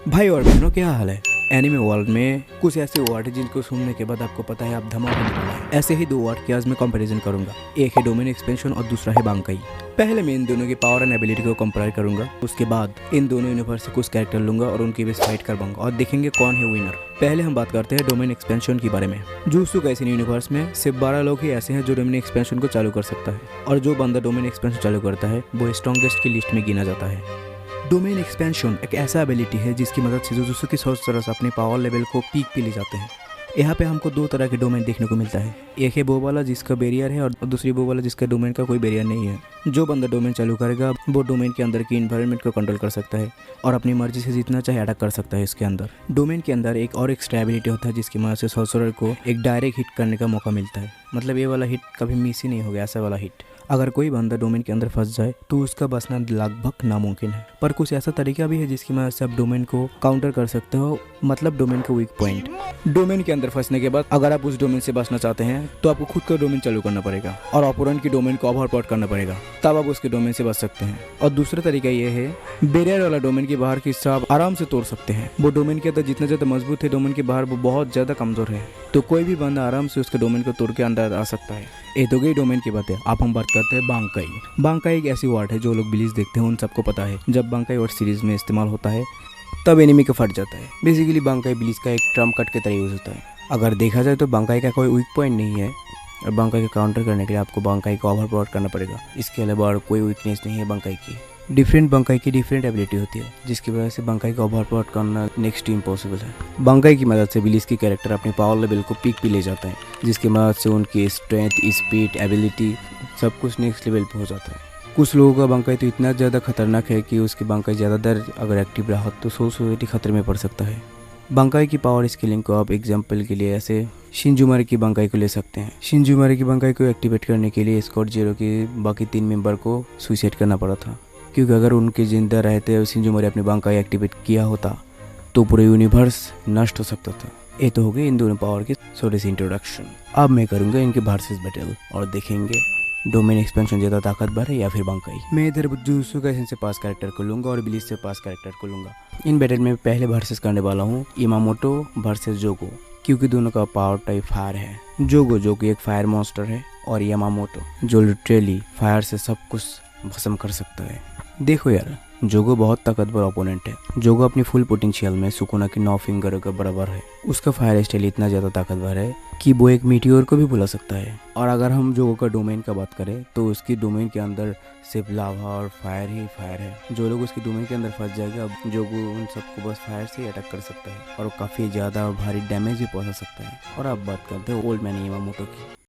भाई और बहनों, क्या हाल है। एनिमे वर्ल्ड में कुछ ऐसे वर्ड हैं जिनको सुनने के बाद आपको पता है आप धमाल होने वाला है। ऐसे ही दो वर्ड की आज मैं कंपैरिजन करूंगा। एक है डोमेन एक्सपेंशन और दूसरा है बांकाई। पहले मैं इन दोनों की पावर एंड एबिलिटी को कंपेयर करूंगा। उसके बाद इन दोनों यूनिवर्स से कुछ कैरेक्टर लूंगा और उनकी बेस फाइट करवाऊंगा और देखेंगे कौन है विनर। पहले हम बात करते हैं डोमेन एक्सपेंशन के बारे में। जुत्सु काइसेन यूनिवर्स में सिर्फ 12 लोग ही ऐसे हैं जो डोमेन एक्सपेंशन को चालू कर सकता है, और जो बंदा डोमेन एक्सपेंशन चालू करता है वो स्ट्रॉन्गेस्ट की लिस्ट में गिना जाता है। डोमेन एक्सपेंशन एक ऐसा एबिलिटी है जिसकी मदद से जुजुत्सु की सोच तरह से अपने पावर लेवल को पीक पे ले जाते हैं। यहाँ पे हमको दो तरह के डोमेन देखने को मिलता है। एक है वो वाला जिसका बैरियर है और दूसरी वो वाला जिसका डोमेन का कोई बैरियर नहीं है। जो बंदा डोमेन चालू करेगा वो डोमेन के अंदर की इन्वायरमेंट को कंट्रोल कर सकता है और अपनी मर्जी से जितना चाहे अटैक कर सकता है। इसके अंदर डोमेन के अंदर एक और एक्स्ट्रा एबिलिटी होता है जिसकी मदद से सॉर्सरर को एक डायरेक्ट हिट करने का मौका मिलता है। मतलब ये वाला हिट कभी मिस ही नहीं होगा, ऐसा वाला हिट। अगर कोई बंदा डोमेन के अंदर फंस जाए तो उसका बचना लगभग नामुमकिन है। पर कुछ ऐसा तरीका भी है जिसकी मदद से आप डोमेन को काउंटर कर सकते हो, मतलब डोमेन का वीक पॉइंट। डोमेन के अंदर फंसने के बाद अगर आप उस डोमेन से बचना चाहते हैं तो आपको खुद का डोमेन चालू करना पड़ेगा और ओपोनेंट की डोमेन को ओवरपावर करना पड़ेगा, तब आप उसके डोमेन से बच सकते हैं। और दूसरा तरीका ये है, बैरियर वाला डोमेन के बाहर की हिस्सा आप आराम से तोड़ सकते हैं। वो डोमेन के अंदर जितना ज्यादा मजबूत है, डोमेन के बाहर वो बहुत ज्यादा कमजोर है, तो कोई भी बंदा आराम से उसके डोमेन को तोड़ के अंदर आ सकता है। ये तो गई डोमेन की बात है। अब हम बात करते हैं बांकाई। बांकाई एक ऐसी वर्ड है जो लोग बिलीज देखते हैं उन सबको पता है। जब बांकाई वर्ड सीरीज में इस्तेमाल होता है तब एनिमी का फट जाता है। बेसिकली बांकाई बिलीज का एक ट्रम्प कट के तरह यूज होता है। अगर देखा जाए तो बांकाई का कोई वीक पॉइंट नहीं है और बांकाई को काउंटर करने के लिए आपको बांकाई को ओवरपावर करना पड़ेगा। इसके अलावा और कोई वीकनेस नहीं है बांकाई की। डिफरेंट बांकाई की डिफरेंट एबिलिटी होती है जिसकी वजह से बांकाई को ओवरपावर करना नेक्स्ट टू इम्पॉसिबल है। बांकाई की मदद से बिलीज की कैरेक्टर अपने पावर लेवल को पीक पे ले जाते हैं, जिसकी मदद से उनकी स्ट्रेंथ, स्पीड, एबिलिटी सब कुछ नेक्स्ट लेवल पे हो जाता है। कुछ लोगों का बांकाई तो इतना ज़्यादा खतरनाक है कि उसकी बांकाई ज़्यादा देर अगर एक्टिव रहा तो सोसाइटी खतरे में पड़ सकता है। बांकाई की पावर स्केलिंग को आप एग्जाम्पल के लिए ऐसे शिनजुमारी की बांकाई को ले सकते हैं। शिनजुमारी की बांकाई को एक्टिवेट करने के लिए स्क्वाड जीरो के बाकी 3 मेंबर को सुसाइड करना पड़ा था, क्योंकि अगर उनके जिंदा रहते और शिनजुमारी अपनी बांकाई एक्टिवेट किया होता तो पूरे यूनिवर्स नष्ट हो सकता था। ये तो हो गई इन दोनों पावर की थोड़ी सी इंट्रोडक्शन। अब मैं करूँगा इनके वर्सेस बैटल और देखेंगे डोमेन एक्सपेंशन ज़्यादा ताकतवर है या फिर बांकाई। मैं इधर जुत्सु काइसेन से पास कैरेक्टर को लूँगा और बिलीज से पास कैरेक्टर को लूँगा। इन बैटल में पहले वर्सेस करने वाला हूँ यामामोटो वर्सेस जोगो, क्योंकि दोनों का पावर टाइप फायर है। जोगो जो कि एक फायर मॉन्स्टर है और यामामोटो जो लिटरली फायर से सब कुछ भस्म कर सकता है। देखो यार, जोगो बहुत ताकतवर ओपोनेंट है। जोगो अपनी फुल पोटेंशियल में सुकुना की 9 फिंगर के बराबर है। उसका फायर स्टाइल इतना ज़्यादा ताकतवर है कि वो एक मीटियोर को भी भुला सकता है। और अगर हम जोगो का डोमेन का बात करें तो उसकी डोमेन के अंदर सिर्फ लावा और फायर ही फायर है। जो लोग उसकी डोमेन के अंदर फंस जाएगा, जोगो उन सबको बस फायर से ही अटैक कर सकता है और काफ़ी ज़्यादा भारी डैमेज भी पहुँचा सकता है। और अब बात करते हैं ओल्ड मैन यामामोटो की।